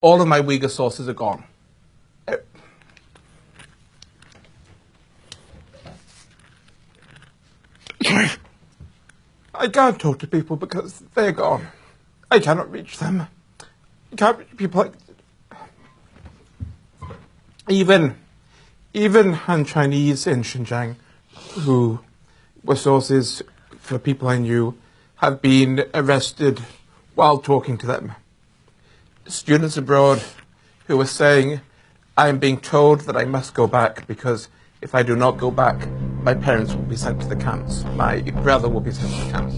All of my Uyghur sources are gone. I can't talk to people because they're gone. I cannot reach them. I can't reach people like... Even Han Chinese in Xinjiang, who were sources for people I knew, have been arrested while talking to them. Students abroad who were saying, I'm being told that I must go back because if I do not go back, my parents will be sent to the camps. My brother will be sent to the camps.